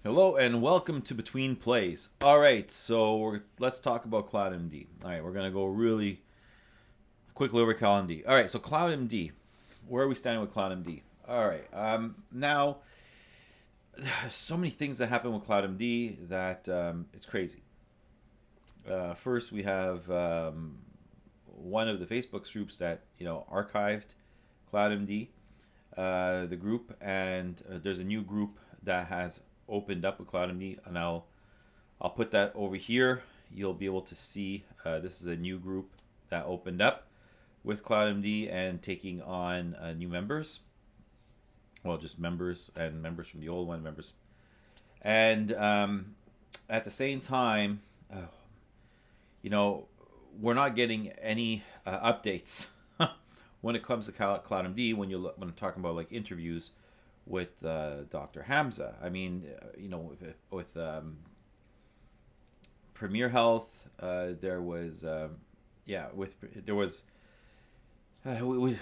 Hello and welcome to Between Plays. All right, so let's talk about CloudMD. All right, we're gonna go really quickly over CloudMD. All right, so CloudMD, where are we standing with CloudMD? All right, now so many things that happen with CloudMD that it's crazy. First, we have one of the Facebook groups that archived CloudMD, the group, and there's a new group that has opened up with CloudMD, and I'll put that over here. You'll be able to see this is a new group that opened up with CloudMD and taking on new members. Well, just members and members from the old one, members. And at the same time, we're not getting any updates when it comes to CloudMD. When I'm talking about like interviews with Dr. Hamza. I mean, with Premier Health, there was,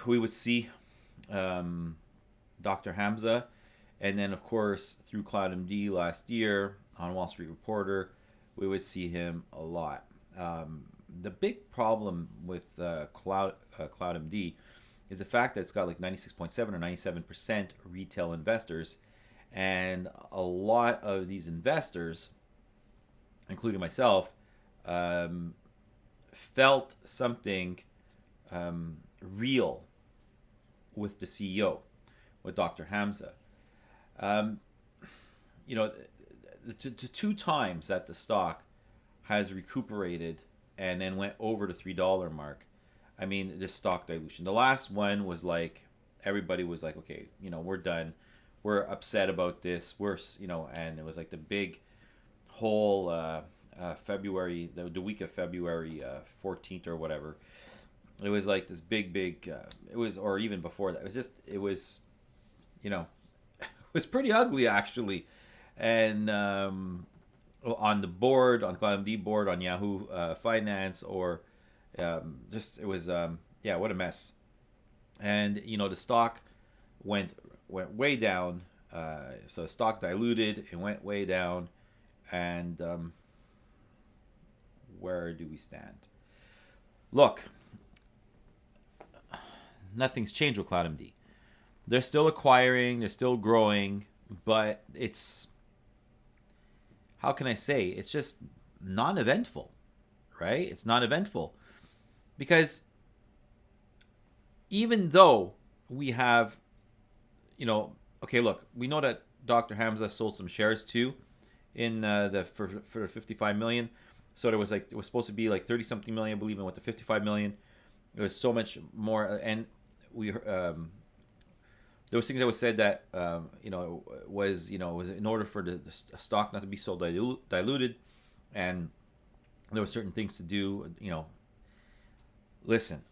we would see Dr. Hamza, and then of course through CloudMD last year on Wall Street Reporter, we would see him a lot. The big problem with CloudMD is the fact that it's got like 96.7 or 97% retail investors, and a lot of these investors, including myself, felt something real with the CEO, with Dr. Hamza. The two times that the stock has recuperated and then went over the $3 mark, I mean, the stock dilution. The last one was like, everybody was like, okay, we're done. We're upset about this. And it was like the big whole February, the week of February 14th or whatever. It was like this big, it was, or even before that. It was it was pretty ugly actually. And on the board, on CloudMD board, on Yahoo Finance, or it was what a mess. And the stock went way down, so the stock diluted, it went way down. And where do we stand? Look, nothing's changed with CloudMD. They're still acquiring, they're still growing, but it's, how can I say, it's just non-eventful, right? It's non-eventful. Because even though we have, okay, look, we know that Dr. Hamza sold some shares too in for 55 million. So it was supposed to be like 30 something million, I believe, and with the 55 million, it was so much more. And we there was things that was said that was in order for the stock not to be so diluted, and there were certain things to do. Listen,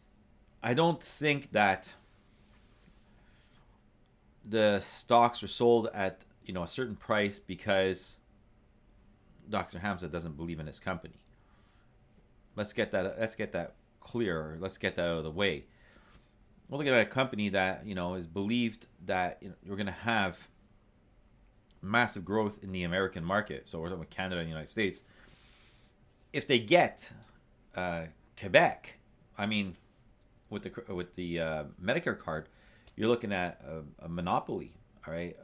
I don't think that the stocks were sold at a certain price because Dr. Hamza doesn't believe in his company. Let's get that clear. Let's get that out of the way. We're looking at a company that is believed that we're going to have massive growth in the American market. So we're talking about Canada and the United States. If they get Quebec, I mean, with the Medicare card, you're looking at a monopoly, all right,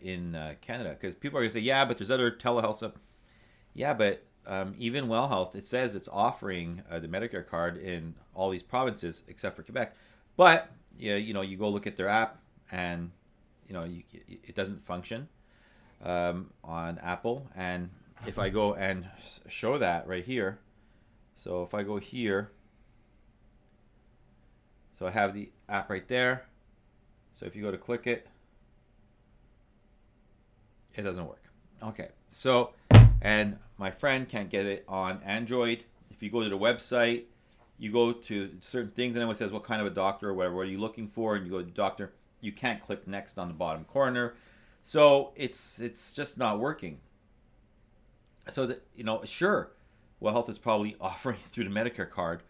in Canada. Because people are going to say, yeah, but there's other telehealth stuff. Yeah, but even Well Health, it says it's offering the Medicare card in all these provinces except for Quebec. But you go look at their app, and it doesn't function on Apple. And if I go and show that right here, so if I go here, so I have the app right there. So if you go to click it, it doesn't work. Okay, so, and my friend can't get it on Android. If you go to the website, you go to certain things, and then it says what kind of a doctor or whatever, what are you looking for, and you go to doctor. You can't click next on the bottom corner. So it's just not working. So that, sure, Well Health is probably offering through the Medicare card,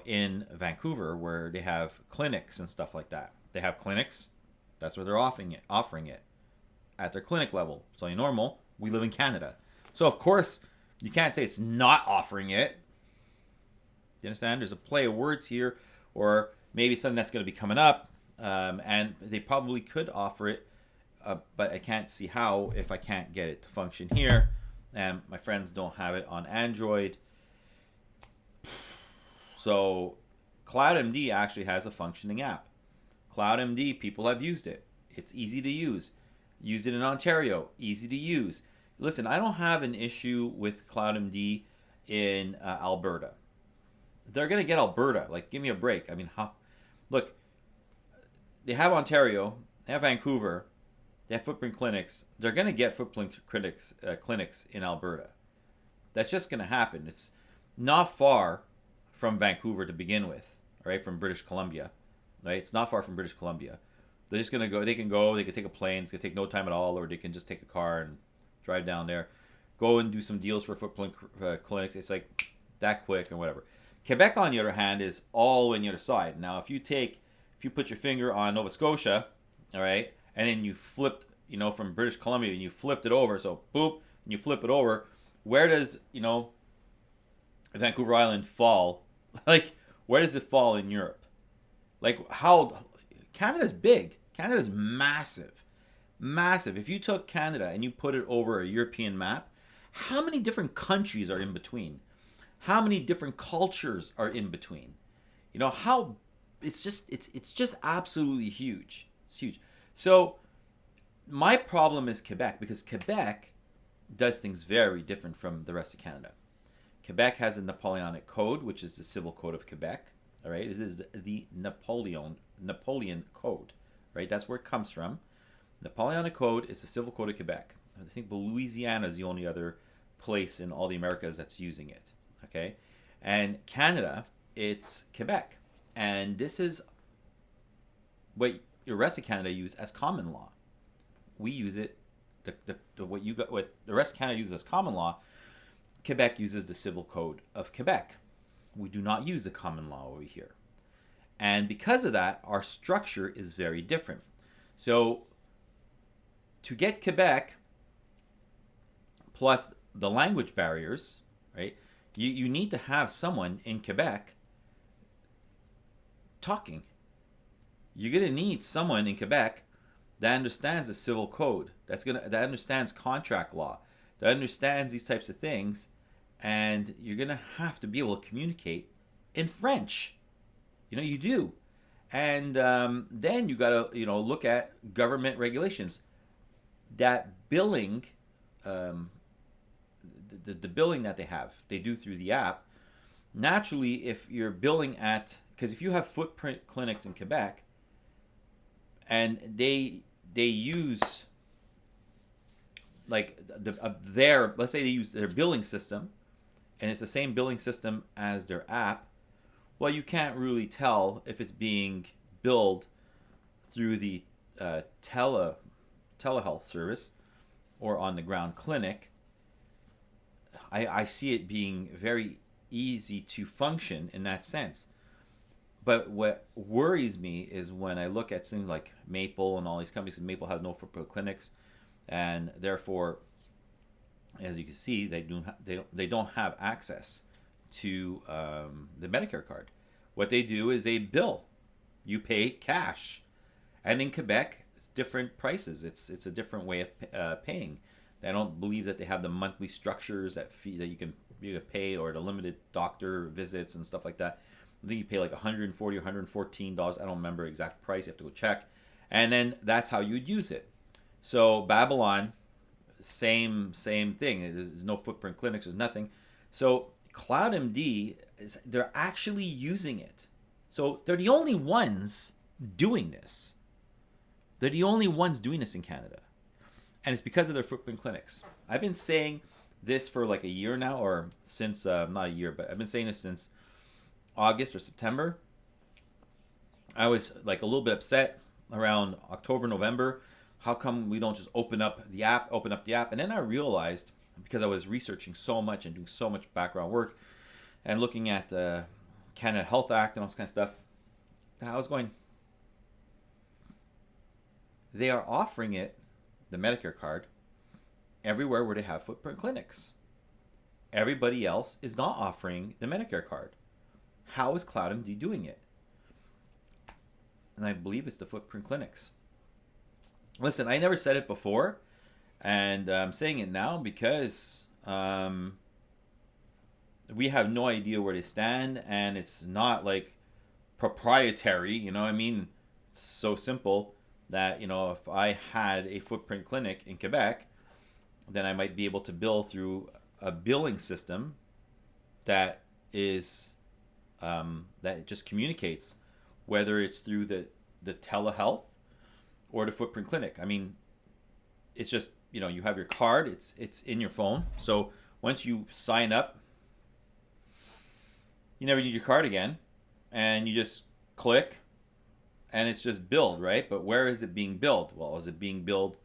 in Vancouver, where they have clinics and stuff like that. They have clinics. That's where they're offering it at their clinic level. It's only normal. We live in Canada. So, of course, you can't say it's not offering it. You understand? There's a play of words here, or maybe it's something that's going to be coming up, and they probably could offer it, but I can't see how if I can't get it to function here, and my friends don't have it on Android. So CloudMD actually has a functioning app. CloudMD, people have used it. It's easy to use. Used it in Ontario, easy to use. Listen, I don't have an issue with CloudMD in Alberta. They're going to get Alberta. Like, give me a break. I mean, look, they have Ontario, they have Vancouver, they have footprint clinics. They're going to get footprint clinics in Alberta. That's just going to happen. It's not far from Vancouver to begin with, right? From British Columbia, right? It's not far from British Columbia. They're just going to go. They can take a plane. It's going to take no time at all, or they can just take a car and drive down there, go and do some deals for footprint clinics. It's like that quick and whatever. Quebec, on the other hand, is all on the other side. Now, if you put your finger on Nova Scotia, all right, and then you flipped, from British Columbia, and you flipped it over, so boop, and you flip it over, where does, Vancouver Island fall? Like, where does it fall in Europe? Like, how Canada's big. Canada's massive. Massive. If you took Canada and you put it over a European map, how many different countries are in between? How many different cultures are in between? How it's just absolutely huge. It's huge. So my problem is Quebec, because Quebec does things very different from the rest of Canada. Quebec has a Napoleonic Code, which is the Civil Code of Quebec. All right, it is the Napoleon Code. Right, that's where it comes from. Napoleonic Code is the Civil Code of Quebec. I think Louisiana is the only other place in all the Americas that's using it. Okay, and Canada, it's Quebec, and this is what the rest of Canada use as common law. We use it. What the rest of Canada uses as common law, Quebec uses the Civil Code of Quebec. We do not use the common law over here, and because of that, our structure is very different. So, to get Quebec, plus the language barriers, right? You need to have someone in Quebec talking. You're gonna need someone in Quebec that understands the civil code, that understands contract law, that understands these types of things, and you're gonna have to be able to communicate in French. You do, and then you gotta look at government regulations. That billing, the billing that they do through the app. Naturally, if you're billing because if you have footprint clinics in Quebec, and they use like let's say they use their billing system, and it's the same billing system as their app, well, you can't really tell if it's being billed through the telehealth service or on the ground clinic. I see it being very easy to function in that sense. But what worries me is when I look at things like Maple and all these companies. Maple has no footprint clinics, and therefore, as you can see, they don't have access to the Medicare card. What they do is they bill. You pay cash, and in Quebec, it's different prices. It's a different way of paying. I don't believe that they have the monthly structures that you can pay, or the limited doctor visits and stuff like that. I think you pay like $140 or $114. I don't remember exact price. You have to go check, and then that's how you'd use it. So Babylon, same thing. There's no footprint clinics. There's nothing. So CloudMD they're actually using it. So they're the only ones doing this. They're the only ones doing this in Canada. And it's because of their footprint clinics. I've been saying this for like a year now, or since, not a year, but I've been saying this since August or September. I was like a little bit upset around October, November. How come we don't just open up the app? And then I realized, because I was researching so much and doing so much background work and looking at the Canada Health Act and all this kind of stuff, I was going, they are offering it, the Medicare card, everywhere where they have footprint clinics. Everybody else is not offering the Medicare card. How is CloudMD doing it? And I believe it's the footprint clinics. Listen, I never said it before, and I'm saying it now because we have no idea where they stand, and it's not like proprietary, you know what I mean? It's so simple that, you know, if I had a footprint clinic in Quebec, then I might be able to bill through a billing system that is that just communicates, whether it's through the telehealth or the footprint clinic. I mean, it's just, you know, you have your card, it's in your phone. So once you sign up, you never need your card again, and you just click and it's just billed, right? But where is it being billed? Well, is it being billed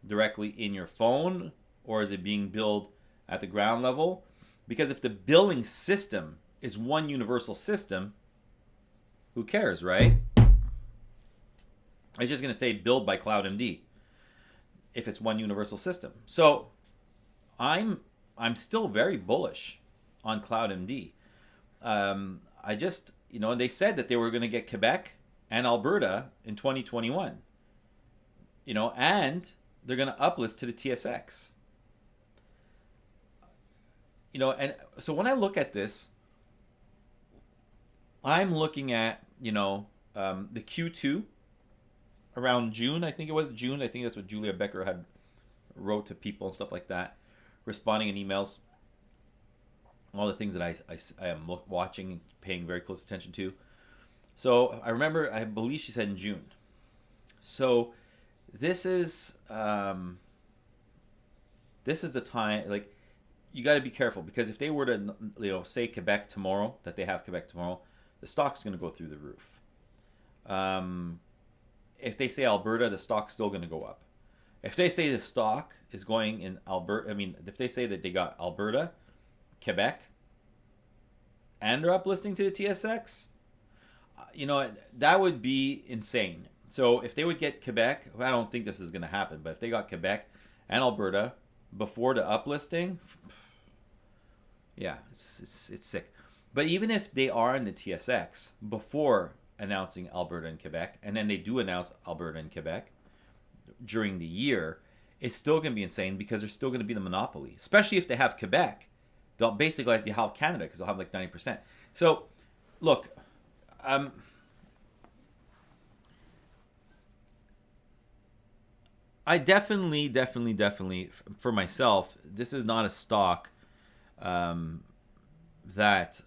directly in your phone, or is it being billed at the ground level? Because if the billing system is one universal system, who cares, right? It's just going to say billed by CloudMD if it's one universal system. So I'm still very bullish on CloudMD. I just, you know, they said that they were going to get Quebec and Alberta in 2021, you know, and they're going to uplist to the TSX. You know, and so when I look at this, I'm looking at, you know, the Q2 around June. I think it was June. I think that's what Julia Becker had wrote to people and stuff like that, responding in emails. All the things that I am watching and paying very close attention to. So I remember, I believe she said in June. So this is the time, like, you got to be careful, because if they were to, you know, say Quebec tomorrow, that they have Quebec tomorrow, the stock's going to go through the roof. If they say Alberta, the stock's still going to go up. If they say the stock is going in Alberta, I mean, if they say that they got Alberta, Quebec, and they're uplisting to the TSX, you know, that would be insane. So if they would get Quebec, I don't think this is going to happen, but if they got Quebec and Alberta before the uplisting, yeah, it's sick. But even if they are in the TSX before announcing Alberta and Quebec, and then they do announce Alberta and Quebec during the year, it's still going to be insane, because they're still going to be the monopoly, especially if they have Quebec. They'll basically like they have Canada, because they'll have like 90%. So, look, I definitely, for myself, this is not a stock that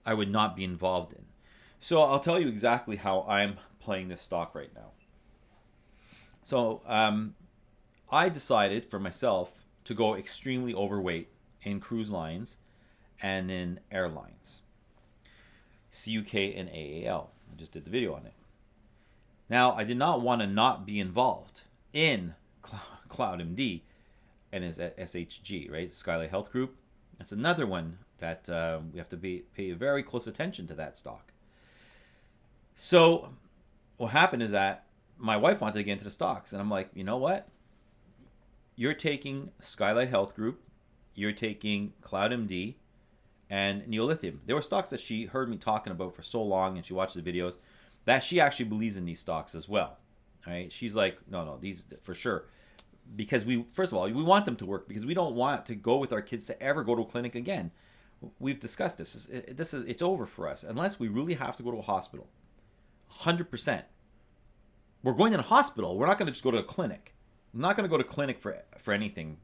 I would not be involved in. So I'll tell you exactly how I'm playing this stock right now. So I decided for myself to go extremely overweight in cruise lines and in airlines, CUK and AAL. I just did the video on it. Now, I did not want to not be involved in CloudMD and his SHG, right? Skylight Health Group. That's another one that we have to pay very close attention to, that stock. So what happened is that my wife wanted to get into the stocks, and I'm like, you know what? You're taking Skylight Health Group, you're taking CloudMD, and Neolithium. They were stocks that she heard me talking about for so long, and she watched the videos, that she actually believes in these stocks as well. Right? She's like, no, these for sure. Because first of all, we want them to work, because we don't want to go with our kids to ever go to a clinic again. We've discussed this. It's over for us, unless we really have to go to a hospital. 100%. We're going in a hospital. We're not going to just go to a clinic. I'm not going to go to clinic for anything.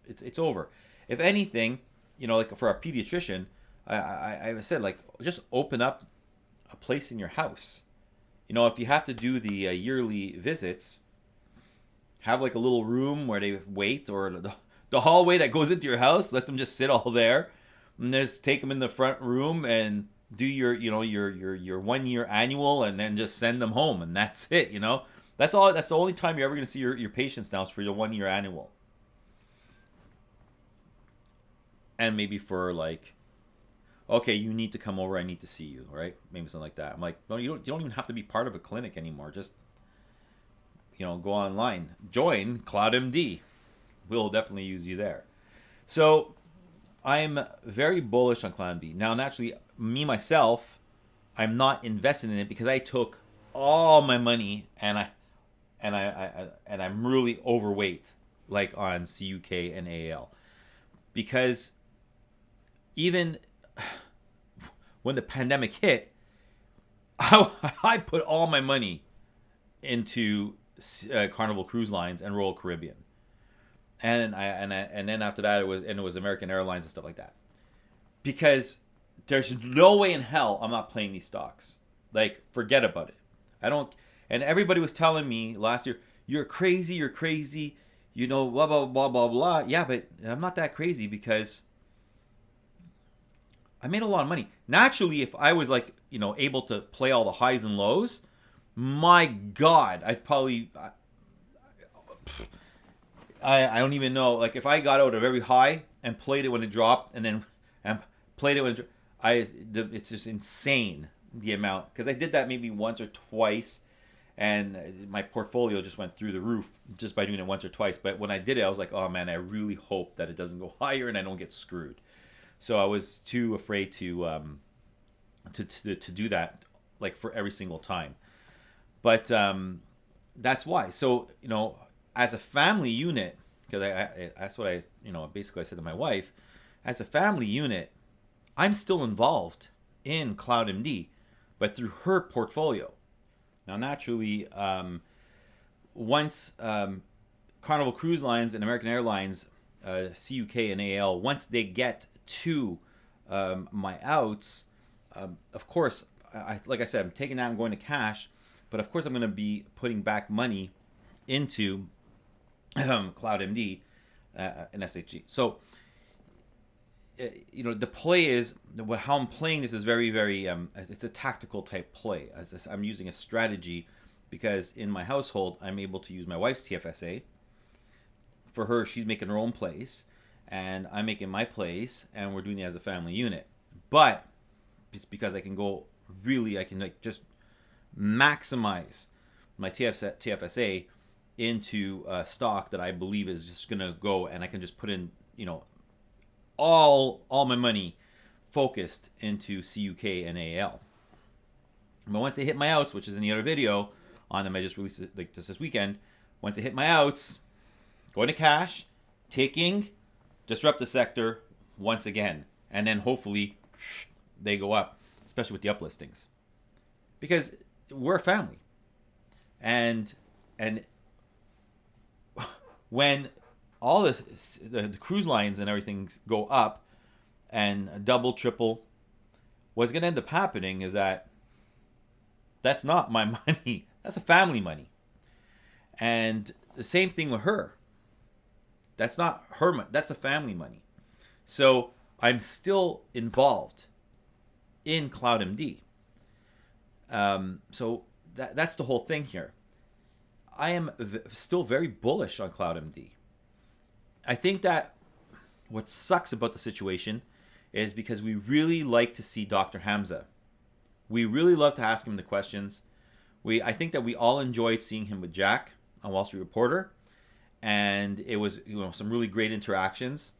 It's over. If anything, you know, like for our pediatrician, I said, like, just open up a place in your house. You know, if you have to do the yearly visits, have like a little room where they wait, or the hallway that goes into your house. Let them just sit all there, and just take them in the front room and do your 1 year annual, and then just send them home, and that's it. You know, that's all. That's the only time you're ever going to see your patients now, is for your 1 year annual, and maybe for like, okay, you need to come over, I need to see you, right? Maybe something like that. I'm like, no, you don't even have to be part of a clinic anymore. Just, you know, go online, join CloudMD. we'll definitely use you there. So I'm very bullish on CloudMD. Now, naturally, me myself, I'm not invested in it because I took all my money and I'm really overweight, like on CUK and AAL, because even when the pandemic hit, I put all my money into Carnival Cruise Lines and Royal Caribbean, and then after that it was American Airlines and stuff like that, because there's no way in hell I'm not playing these stocks. Like, forget about it. I don't. And everybody was telling me last year, you're crazy, blah blah blah blah blah. Yeah, but I'm not that crazy because I made a lot of money. Naturally, if I was like, able to play all the highs and lows, my God, I'd probably, I don't even know. Like, if I got out a very high and played it when it dropped, and then played it when it's just insane the amount, because I did that maybe once or twice, and my portfolio just went through the roof just by doing it once or twice. But when I did it, I was like, oh man, I really hope that it doesn't go higher and I don't get screwed. So I was too afraid to do that, like, for every single time. But that's why. So, as a family unit, because that's what basically I said to my wife, as a family unit, I'm still involved in CloudMD, but through her portfolio. Now, naturally, once Carnival Cruise Lines and American Airlines, CUK and AL, once they get to my outs, of course, like I said, I'm taking that and going to cash, but of course I'm going to be putting back money into CloudMD and SHG. So, the play is, how I'm playing this is very, very, it's a tactical type play. I'm using a strategy because in my household, I'm able to use my wife's TFSA. For her, she's making her own plays, and I'm making my plays, and we're doing it as a family unit. But it's because I can just maximize my TFSA into a stock that I believe is just going to go, and I can just put in, all my money focused into CUK and AL. But once they hit my outs, which is in the other video on them, I just released it like just this weekend. Once they hit my outs, going to cash, taking, disrupt the sector once again, and then hopefully they go up, especially with the uplistings, because we're a family, and when all the cruise lines and everything go up and double, triple, what's going to end up happening is that's not my money. That's a family money. And the same thing with her. That's not her money. That's a family money. So I'm still involved in CloudMD. So that's the whole thing here. I am still very bullish on CloudMD. I think that what sucks about the situation is because we really like to see Dr. Hamza. We really love to ask him the questions. I think that we all enjoyed seeing him with Jack on Wall Street Reporter, and it was some really great interactions.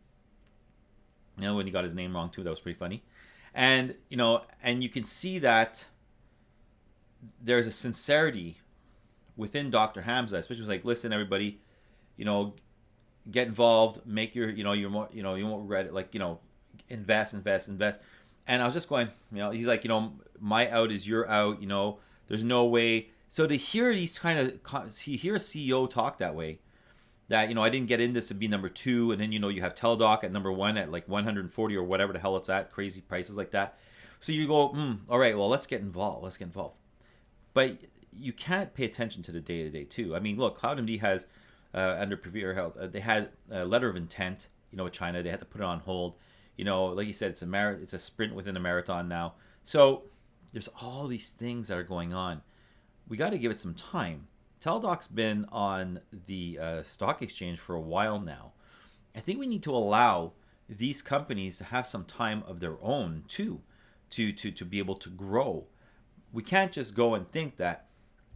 When he got his name wrong too, that was pretty funny. And and you can see that there's a sincerity within Dr. Hamza, especially like, listen, everybody, get involved, make your, you won't regret it. Like, invest. And I was just going, he's like, my out is your out. There's no way. So to hear these hear a CEO talk that way, that, I didn't get in this to be number 2, and then, you have Teladoc at number 1 at like 140 or whatever the hell it's at, crazy prices like that. So you go, all right, well, let's get involved. But you can't pay attention to the day-to-day too. I mean, look, CloudMD has under Prevere Health, they had a letter of intent, with China. They had to put it on hold. Like you said, it's a sprint within a marathon now. So there's all these things that are going on. We got to give it some time. Teladoc's been on the stock exchange for a while now. I think we need to allow these companies to have some time of their own too, to be able to grow. We can't just go and think that,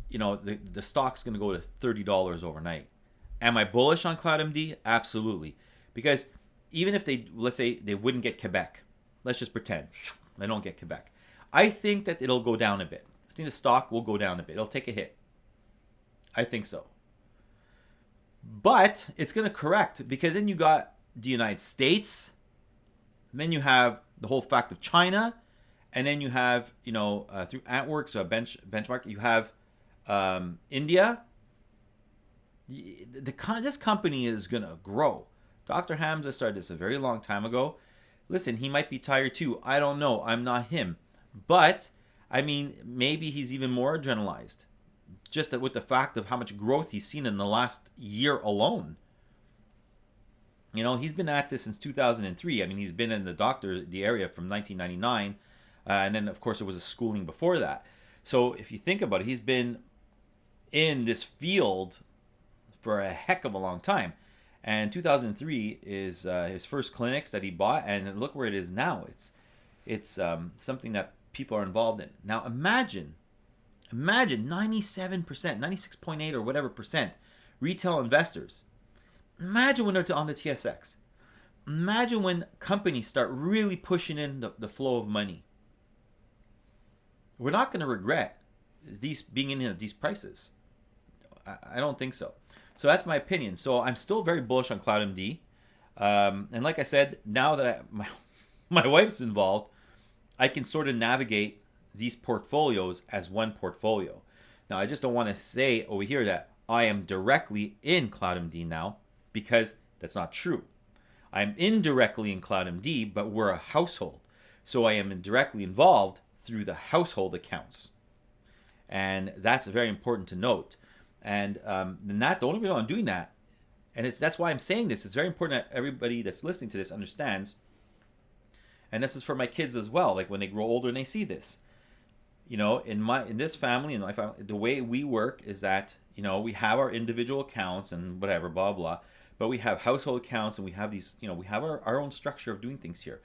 the stock's going to go to $30 overnight. Am I bullish on CloudMD? Absolutely. Because even if they, let's say they wouldn't get Quebec, let's just pretend they don't get Quebec. I think that it'll go down a bit. I think the stock will go down a bit. It'll take a hit. I think so. But it's going to correct because then you got the United States, then you have the whole fact of China, and then you have, through Antworks, benchmark, you have India. This company is going to grow. Dr. Hamza started this a very long time ago. Listen, he might be tired too. I don't know. I'm not him. But, I mean, maybe he's even more adrenalized. Just with the fact of how much growth he's seen in the last year alone. He's been at this since 2003. I mean, he's been in the area from 1999. And then, of course, it was a schooling before that. So if you think about it, he's been in this field for a heck of a long time. And 2003 is his first clinics that he bought. And look where it is now. It's something that people are involved in. Now, imagine 97%, 96.8 or whatever percent retail investors. Imagine when they're on the TSX. Imagine when companies start really pushing in the flow of money. We're not going to regret these being in at these prices. I don't think so. So that's my opinion. So I'm still very bullish on CloudMD. And like I said, now that my wife's involved, I can sort of navigate these portfolios as one portfolio. Now, I just don't want to say over here that I am directly in CloudMD now, because that's not true. I'm indirectly in CloudMD, but we're a household. So I am directly involved through the household accounts. And that's very important to note. And the only reason I'm doing that, and that's why I'm saying this, it's very important that everybody that's listening to this understands, and this is for my kids as well, like when they grow older and they see this. In this family, in my family, the way we work is that, we have our individual accounts and whatever, blah, blah, but we have household accounts and we have these, we have our own structure of doing things here.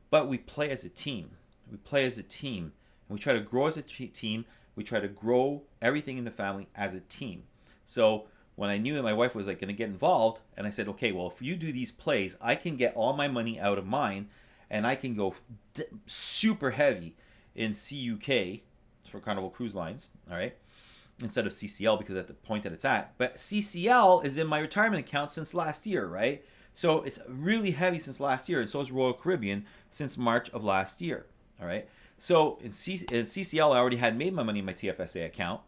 But we play as a team. We play as a team. And we try to grow as a team. We try to grow everything in the family as a team. So when I knew that my wife was going to get involved, and I said, okay, well, if you do these plays, I can get all my money out of mine, and I can go super heavy in CUK for Carnival Cruise Lines, all right, instead of CCL, because at the point that it's at. But CCL is in my retirement account since last year, right? So it's really heavy since last year, and so is Royal Caribbean since March of last year, all right? So in CCL, I already had made my money in my TFSA account,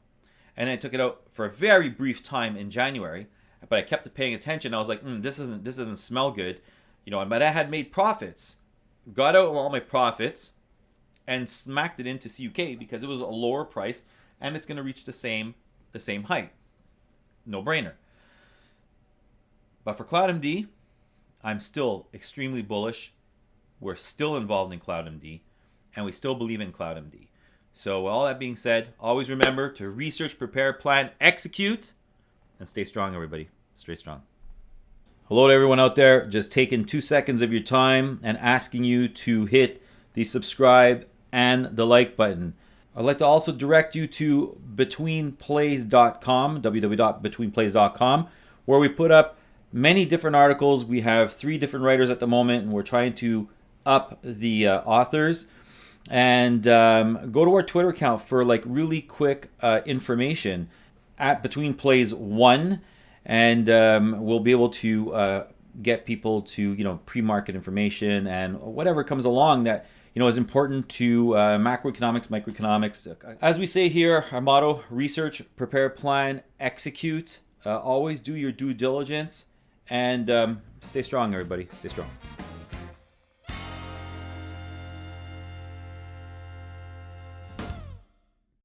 and I took it out for a very brief time in January, but I kept paying attention. I was like, this doesn't smell good, but I had made profits, got out all my profits, and smacked it into CUK because it was a lower price, and it's going to reach the same height. No brainer. But for CloudMD, I'm still extremely bullish. We're still involved in CloudMD, and we still believe in CloudMD. So with all that being said, always remember to research, prepare, plan, execute, and stay strong, everybody. Stay strong. Hello to everyone out there. Just taking 2 seconds of your time and asking you to hit the subscribe and the like button. I'd like to also direct you to betweenplays.com, www.betweenplays.com, where we put up many different articles. We have 3 different writers at the moment, and we're trying to up the authors. And go to our Twitter account for really quick information at BetweenPlays1, and we'll be able to get people to pre-market information and whatever comes along that is important to macroeconomics, microeconomics. As we say here, our motto: research, prepare, plan, execute. Always do your due diligence, and stay strong, everybody. Stay strong.